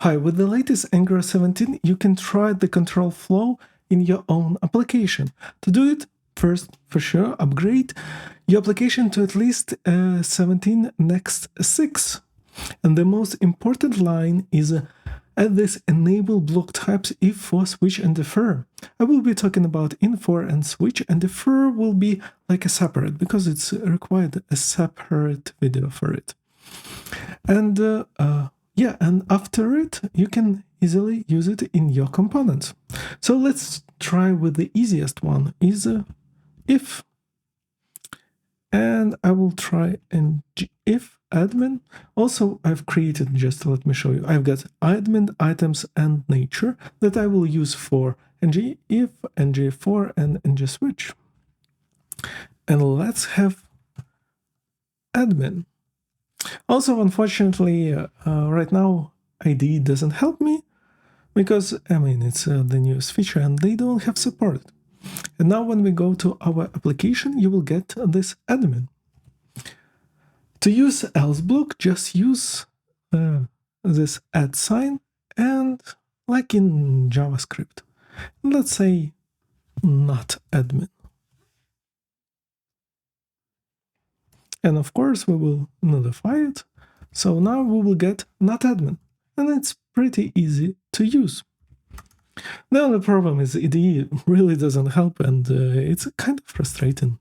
Hi, with the latest Angular 17, you can try the control flow in your own application. To do it, first, for sure, upgrade your application to at least 17 next 6. And the most important line is add this enable block types if, for, switch, and defer. I will be talking about in, for, and switch, and defer will be like a separate, because it's required a separate video for it. And yeah, and after it, you can easily use it in your components. So let's try with the easiest one, is if. And I will try if admin. Also, I've created, just let me show you, I've got admin, items, and nature that I will use for ng if, ng for, and ng switch. And let's have admin. Also, unfortunately, right now, IDE doesn't help me because, I mean, it's the newest feature and they don't have support. And now when we go to our application, you will get this admin. To use else block, just use this add sign and like in JavaScript, let's say not admin. And of course, we will nullify it. So now we will get not admin, and it's pretty easy to use. Now the problem is IDE really doesn't help, and it's kind of frustrating.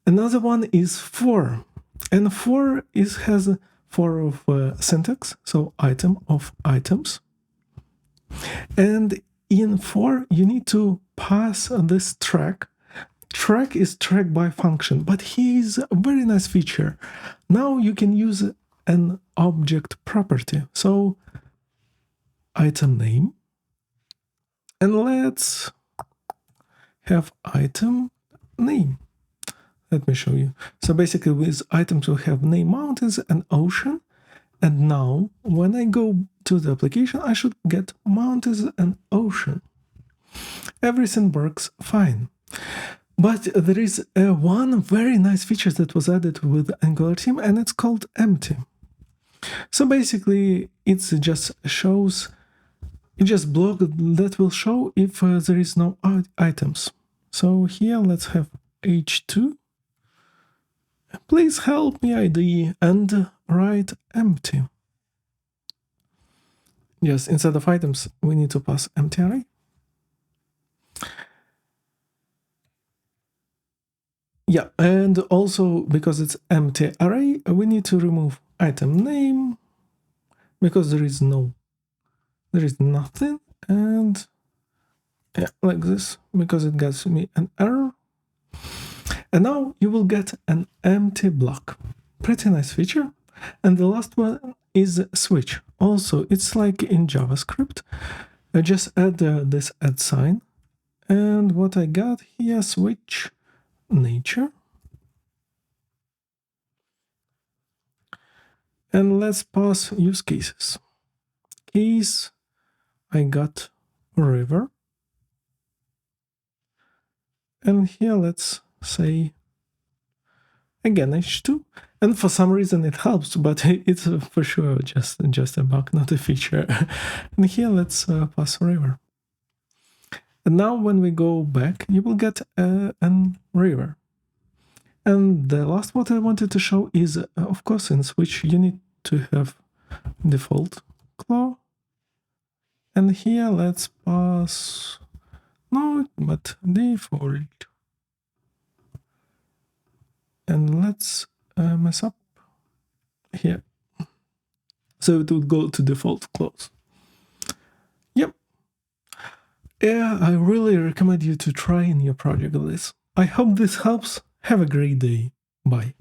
Another one is for, and for has for of syntax, so item of items. And in for, you need to pass this track. Track is track by function, but here's a very nice feature. Now you can use an object property. So item name, and let's have item name. Let me show you. So basically with items we have name, mountains, and ocean. And now when I go to the application, I should get mountains and ocean. Everything works fine. But there is one very nice feature that was added with Angular team, and it's called empty. So basically, it just shows, it just block that will show if there is no items. So here, let's have h2. Please help me, IDE, and write empty. Yes, instead of items, we need to pass empty array. Yeah, and also because it's empty array, we need to remove item name because there is nothing, and yeah, like this, because it gives me an error. And now you will get an empty block. Pretty nice feature. And the last one is switch. Also, it's like in JavaScript. I just add this add sign, and what I got here, switch nature, and let's pass use cases. Case, I got river, and here let's say again h2, and for some reason it helps, but it's for sure just a bug, not a feature. And here let's pass river. And now when we go back, you will get an river. And the last what I wanted to show is, of course, in switch you need to have default clause. And here let's pass, no, but default. And let's mess up here. So it will go to default clause. Yep. Yeah, I really recommend you to try in your project this. I hope this helps. Have a great day. Bye.